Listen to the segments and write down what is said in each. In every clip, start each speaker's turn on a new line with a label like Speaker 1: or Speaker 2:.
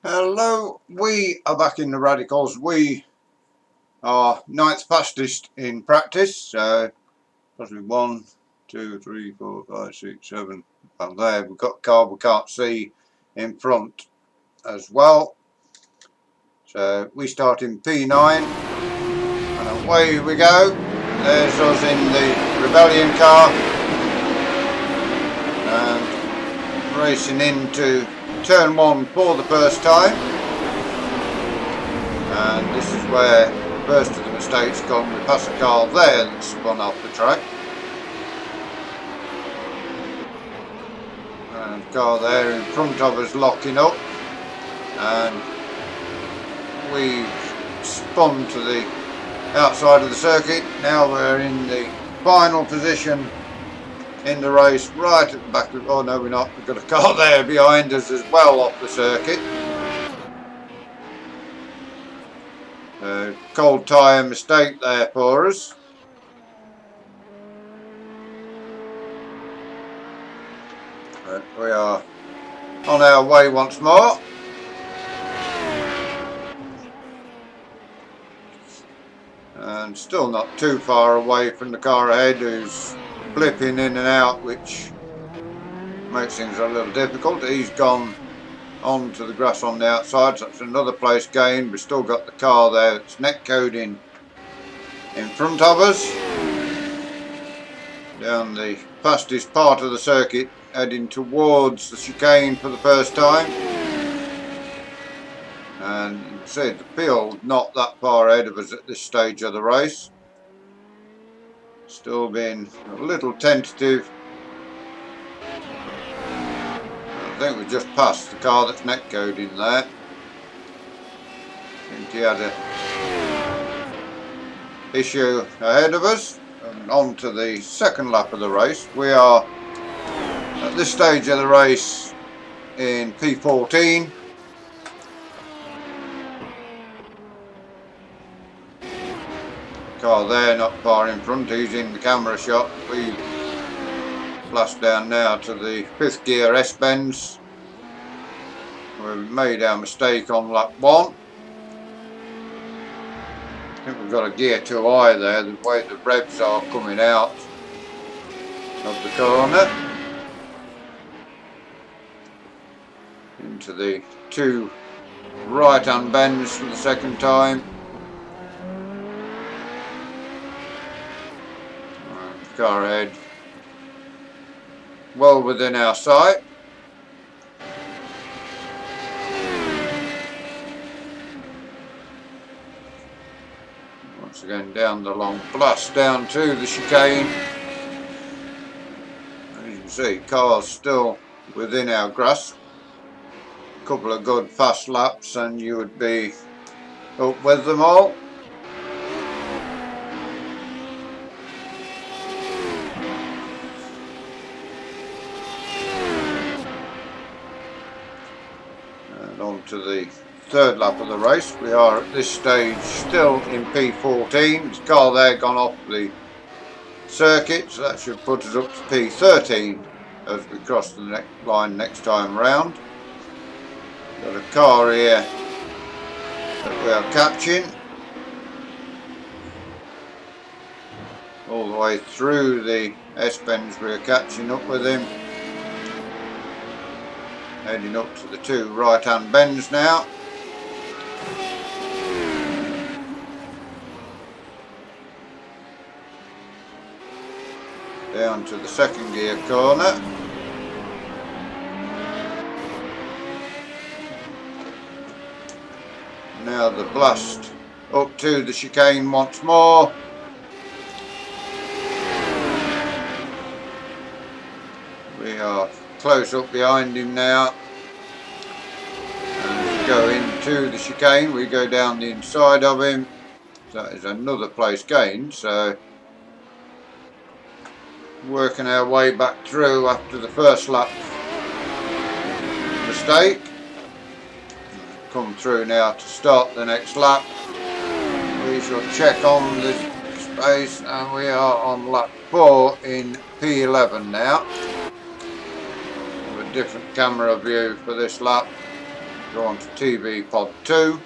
Speaker 1: Hello, we are back in the Radicals. We are ninth fastest in practice, so possibly 1, 2, 3, 4, 5, 6, 7. Well, there we've got a car we can't see in front as well. So we start in P9 and away we go. There's us in the Rebellion car and racing into turn 1 for the first time. And this is where the first of the mistakes come. We pass a car there that's spun off the track. And a car there in front of us locking up. And we've spun to the outside of the circuit. Now we're in the final position in the race, right at the back of, oh no we're not, we've got a car there behind us as well off the circuit. Cold tyre mistake there for us. But we are on our way once more. And still not too far away from the car ahead, who's blipping in and out, which makes things a little difficult. He's gone onto the grass on the outside, so that's another place gained. We've still got the car there that's neck coding in front of us. Down the fastest part of the circuit, heading towards the chicane for the first time. And you can see the field not that far ahead of us at this stage of the race. Still being a little tentative. I think we just passed the car that's neck coding there. I think he had a issue ahead of us. And on to the second lap of the race. We are at this stage of the race in P14. Car there not far in front, he's in the camera shot. We blast down now to the 5th gear S-bends. We've made our mistake on lap 1. I think we've got a gear too high there, the way the revs are coming out of the corner. Into the 2 right hand bends for the second time. And car ahead well within our sight. Once again down the long blast down to the chicane. As you can see, car's still within our grasp. A couple of good fast laps and you would be up with them all. And on to the third lap of the race. We are at this stage still in P14. This car there gone off the circuit, so that should put us up to P13 as we cross the next line next time round. Got a car here that we are catching all the way through the S-bends. We are catching up with him, heading up to the 2 right hand bends now. Down to the 2nd gear corner. Now the blast up to the chicane once more. We are close up behind him now. And we go into the chicane, we go down the inside of him. That is another place gained, so working our way back through after the first lap mistake. Come through now to start the next lap. We shall check on the space and we are on lap 4 in P11 now. Have a different camera view for this lap. Go on to TV pod 2.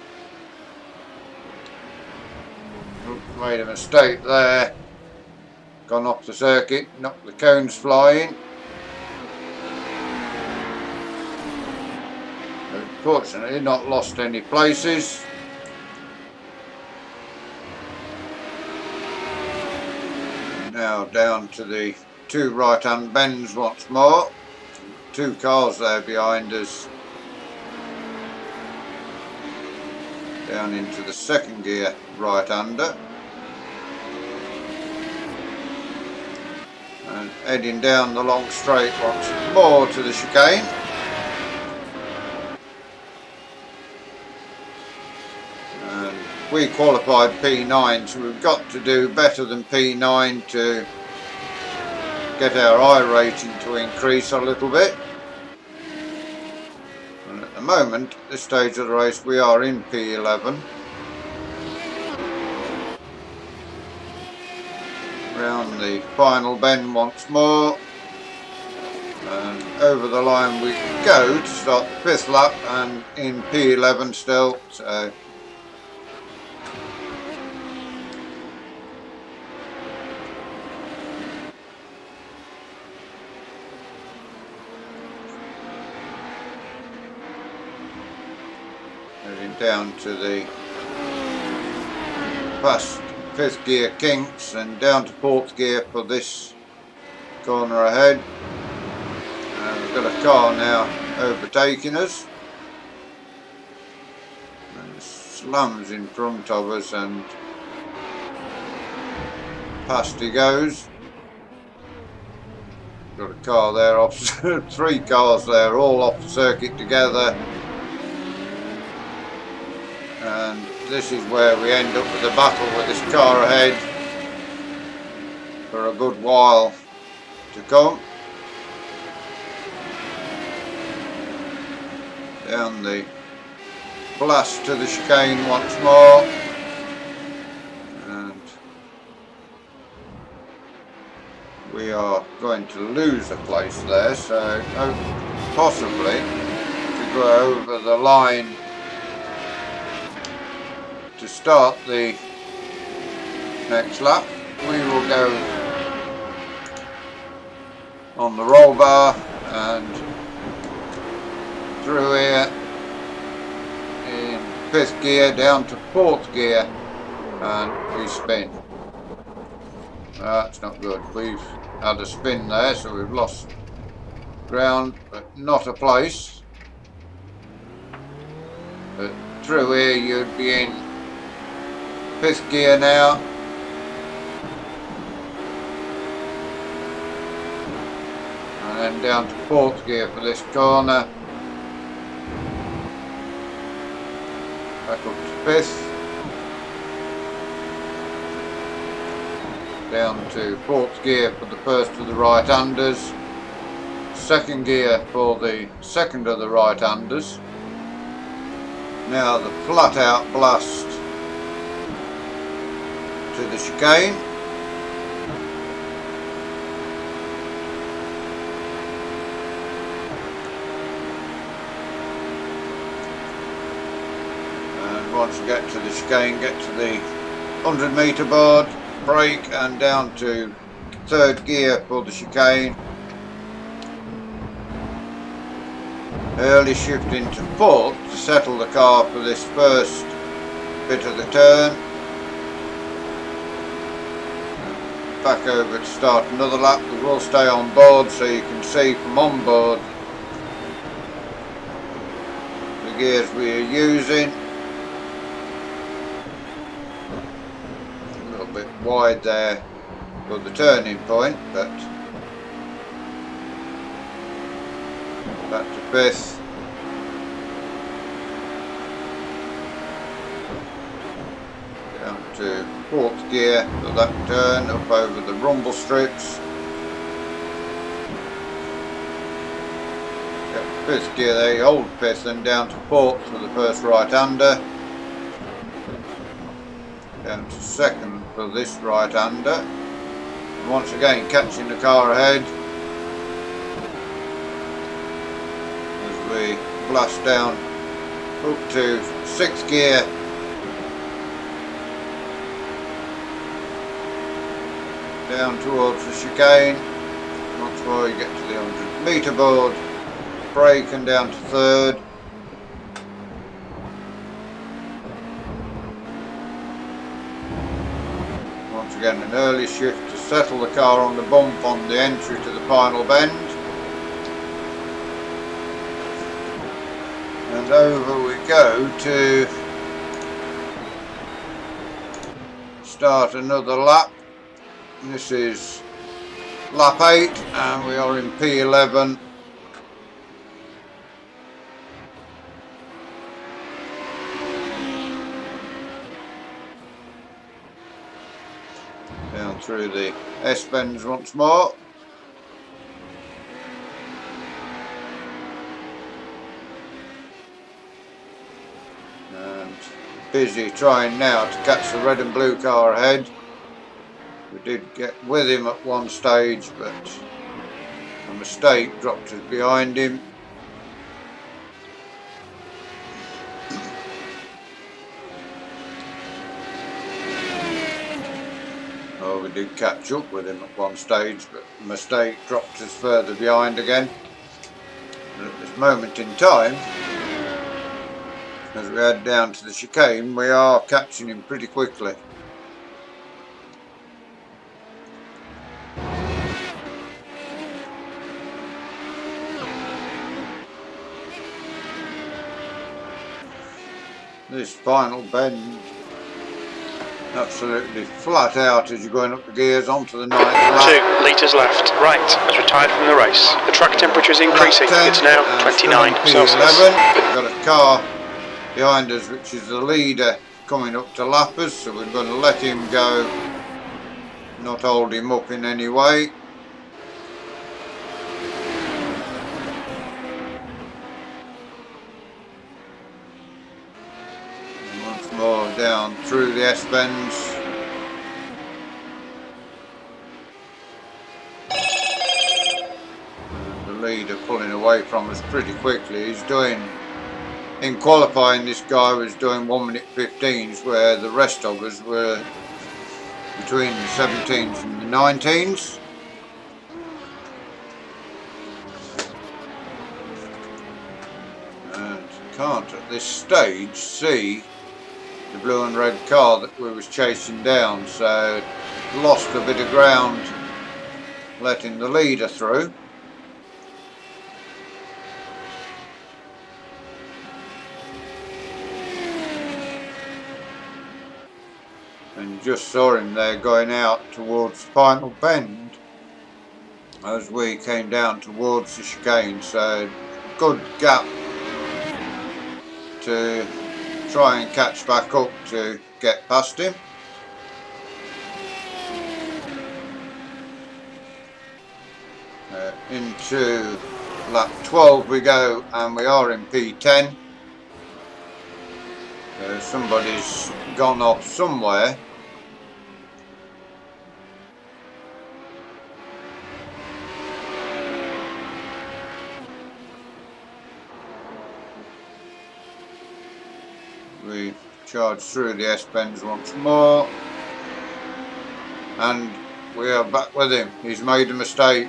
Speaker 1: Made a mistake there. Gone off the circuit, knocked the cones flying. Fortunately, not lost any places. Now down to the 2 right-hand bends once more. 2 cars there behind us. Down into the 2nd gear right-hander. And heading down the long straight once more to the chicane. And we qualified P9, so we've got to do better than P9 to get our I rating to increase a little bit. And at the moment, at this stage of the race, we are in P11. Round the final bend once more, and over the line we go to start the 5th lap, and in P11 still, so moving down to the past 5th gear kinks and down to 4th gear for this corner ahead. And we've got a car now overtaking us, and slams in front of us and past he goes. Got a car there off, 3 cars there all off the circuit together, and this is where we end up with a battle with this car ahead for a good while to come. Down the blast to the chicane once more, and we are going to lose a place there, so possibly to go over the line to start the next lap. We will go on the roll bar and through here in 5th gear down to 4th gear, and we spin. That's not good. We've had a spin there, so we've lost ground but not a place. But through here you'd be in 5th gear now, and then down to 4th gear for this corner, back up to 5th, down to 4th gear for the first of the right-handers, 2nd gear for the 2nd of the right-handers. Now the flat out blast to the chicane, and once you get to the chicane, get to the 100-metre board, brake, and down to 3rd gear for the chicane. Early shift into 4th to settle the car for this first bit of the turn. Back over to start another lap. We will stay on board so you can see from on board the gears we are using. A little bit wide there for the turning point, but back to 5th. Down to 4th gear for that turn, up over the rumble strips. 5th gear there, hold 5th, and down to 4th for the first right-hander. Down to 2nd for this right-hander. And once again catching the car ahead as we blast down up to 6th gear. Down towards the chicane. Once more you get to the 100-metre board. Brake and down to 3rd. Once again an early shift to settle the car on the bump on the entry to the final bend. And over we go to start another lap. This is lap 8 and we are in P11. Down through the S-bends once more. And busy trying now to catch the red and blue car ahead. We did get with him at one stage, but a mistake dropped us behind him. Oh, we did catch up with him at one stage, but a mistake dropped us further behind again. And at this moment in time, as we head down to the chicane, we are catching him pretty quickly. This final bend, absolutely flat out as you're going up the gears onto the 9th lap.
Speaker 2: 2 litres left, right, has retired from the race. The track temperature is increasing, it's now 29 Celsius.
Speaker 1: We've got a car behind us which is the leader coming up to lap us, so we're going to let him go, not hold him up in any way. More down through the S-bends. The leader pulling away from us pretty quickly. He's doing, in qualifying, this guy was doing 1:15s, where the rest of us were between the 17s and the 19s. And can't at this stage see the blue and red car that we was chasing down, so lost a bit of ground letting the leader through. And just saw him there going out towards the final bend as we came down towards the chicane, so good gap to try and catch back up to get past him. Into lap 12 we go, and we are in P10. Somebody's gone off somewhere. We charge through the S-bends once more, and we are back with him. He's made a mistake.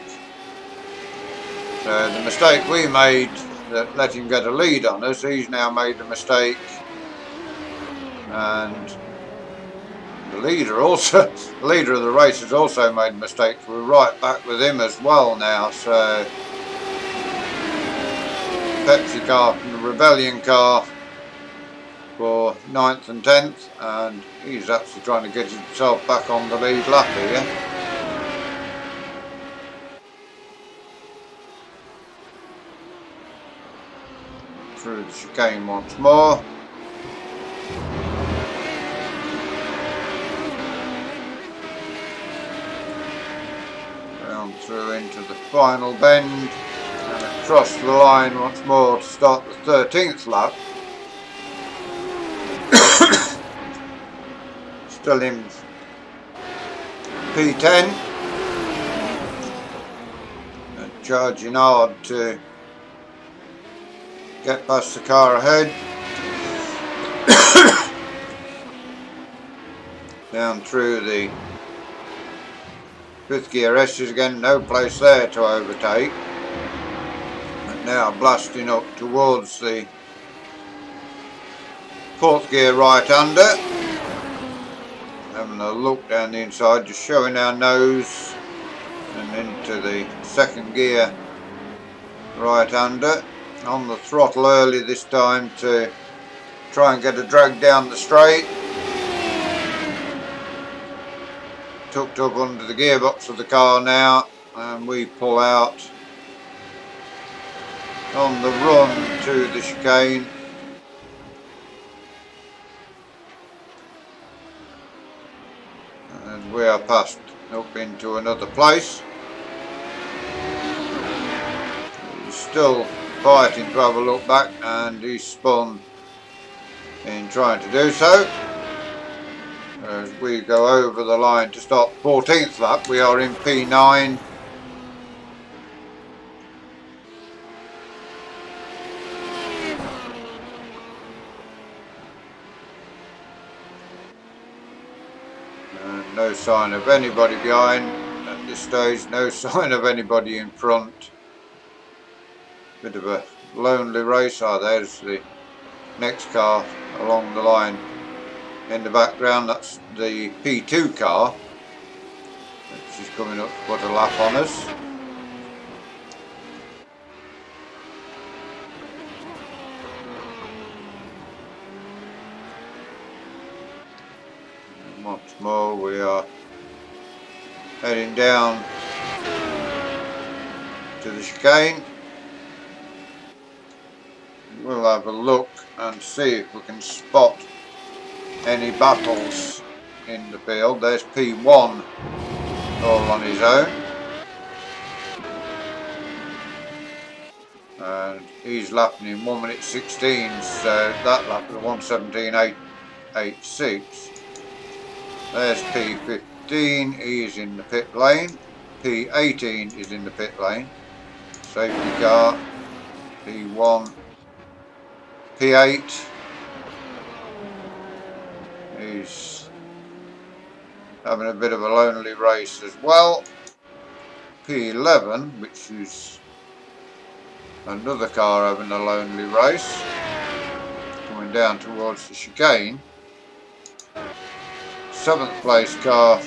Speaker 1: So the mistake we made that let him get a lead on us, he's now made a mistake, and the leader also, the leader of the race has also made a mistake. We're right back with him as well now. So Pepsi car from the Rebellion car for 9th and 10th, and he's actually trying to get himself back on the lead lap here. Through the chicane once more. Round through into the final bend and across the line once more to start the 13th lap. Still in P10 and charging hard to get past the car ahead. Down through the 5th gear S's again, no place there to overtake. And now blasting up towards the 4th gear right under. Having a look down the inside, just showing our nose and into the 2nd gear right under. On the throttle early this time to try and get a drag down the straight. Tucked up under the gearbox of the car now, and we pull out on the run to the chicane. And we are passed up into another place. He's still fighting to have a look back, and he's spun in trying to do so. As we go over the line to start the 14th lap, we are in P9. And no sign of anybody behind at this stage, no sign of anybody in front. Bit of a lonely race. There's the next car along the line in the background. That's the P2 car, which is coming up to put a lap on us. And once more we are heading down to the chicane. We'll have a look and see if we can spot any battles in the field. There's P1 all on his own, and he's lapping in 1 minute 16, so that lap was 1:17.886. There's P15, he's in the pit lane. P18 is in the pit lane. Safety car. P1, P8. He's having a bit of a lonely race as well. P11, which is another car having a lonely race, coming down towards the chicane. 7th place car.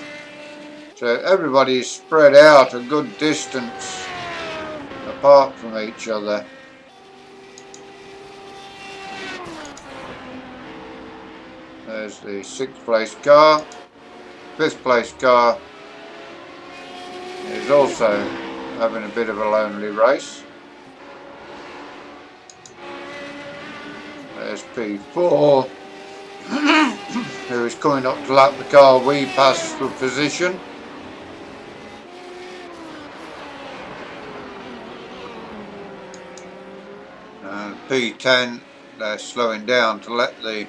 Speaker 1: So everybody is spread out a good distance apart from each other. There's the 6th place car. 5th place car is also having a bit of a lonely race. There's P4, who is coming up to lap the car we passed for position. And P10, they're slowing down to let the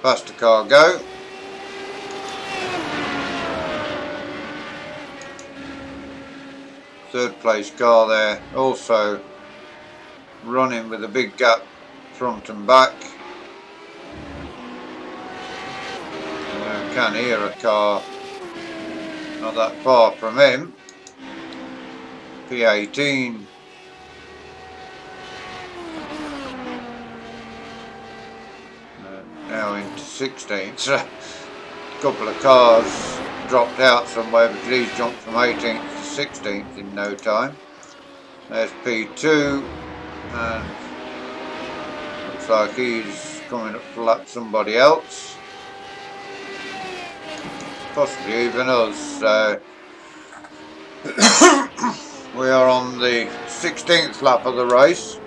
Speaker 1: faster car go. Third place car there, also running with a big gap front and back. I can hear a car not that far from him. P18. Now into 16th. So a couple of cars dropped out somewhere, but he's jumped from 18th to 16th in no time. There's P2, and looks like he's coming up to lap somebody else, possibly even us. So we are on the 16th lap of the race.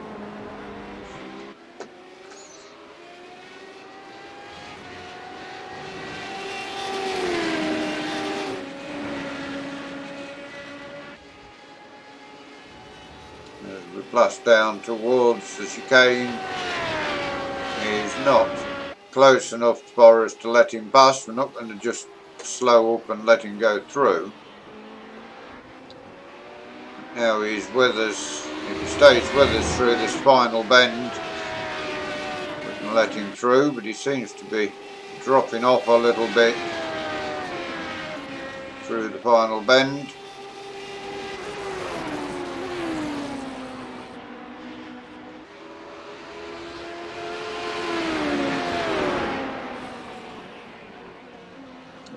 Speaker 1: We blast down towards the chicane. He's not close enough for us to let him pass. We're not going to just slow up and let him go through. Now he's with us. If he stays with us through this final bend, we and let him through, but he seems to be dropping off a little bit through the final bend.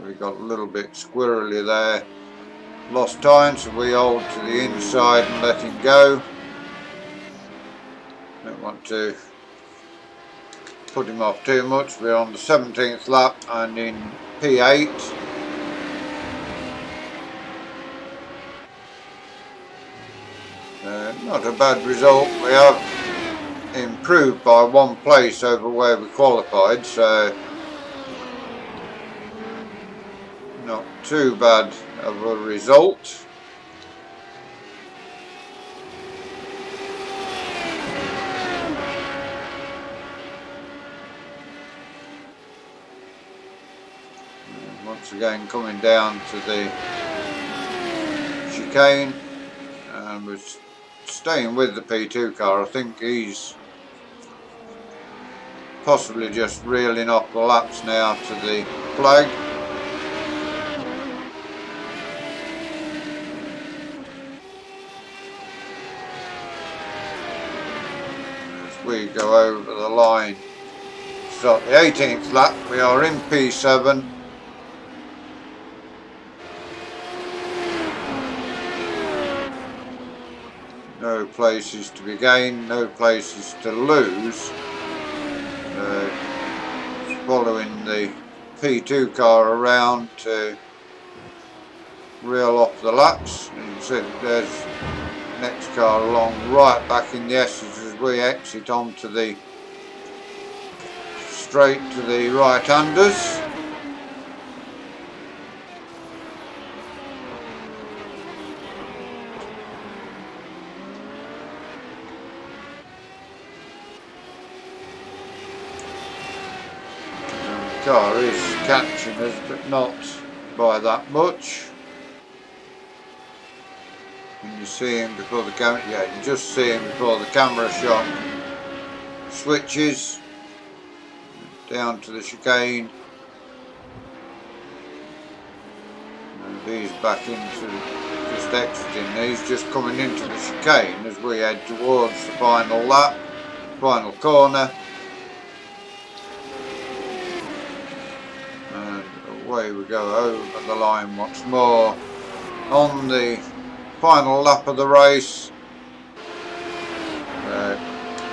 Speaker 1: We got a little bit squirrely there, lost time, so we hold to the inside and let him go. Don't want to put him off too much. We're on the 17th lap and in P8. Not a bad result. We have improved by 1 place over where we qualified, so not too bad of a result. Once again coming down to the chicane, and we're staying with the P2 car. I think he's possibly just reeling off the laps now to the flag. As we go over the line, start the 18th lap, we are in P7. No places to be gained, no places to lose. Following the P2 car around to reel off the laps. And you can see there's the next car along right back in the S's as we exit onto the straight to the right-handers. Car is catching us, but not by that much. Can you see him before the camera? Yeah, you can just see him before the camera shot switches down to the chicane, and he's back into just exiting. He's just coming into the chicane as we head towards the final lap, final corner. Away we go over the line once more on the final lap of the race.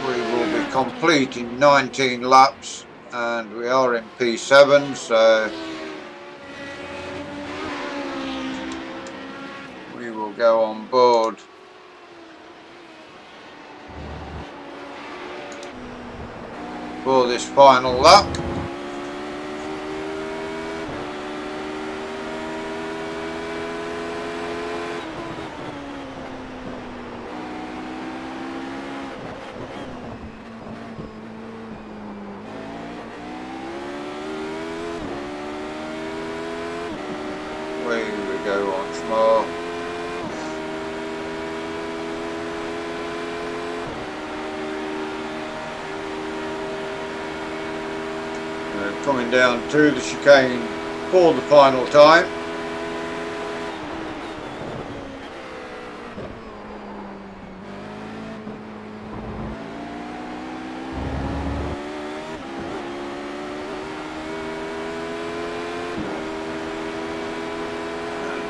Speaker 1: We will be completing 19 laps and we are in P7, so we will go on board for this final lap. Away we go once more. Coming down to the chicane for the final time.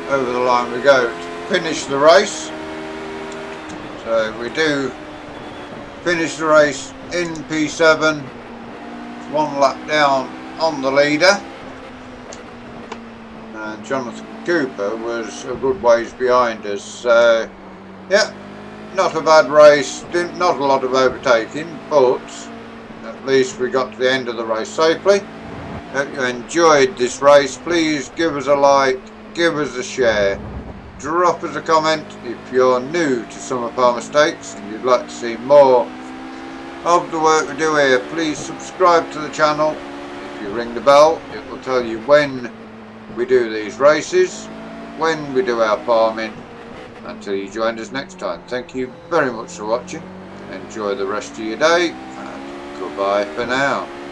Speaker 1: Over the line we go to finish the race. So we do finish the race in P7, 1 lap down on the leader, and Jonathan Cooper was a good ways behind us. So yeah, not a bad race, not a lot of overtaking, but at least we got to the end of the race safely. Hope you enjoyed this race. Please give us a like, give us a share, drop us a comment if you're new to some of our mistakes and you'd like to see more of the work we do here. Please subscribe to the channel. If you ring the bell, it will tell you when we do these races, when we do our farming. Until you join us next time, thank you very much for watching. Enjoy the rest of your day and Goodbye for now.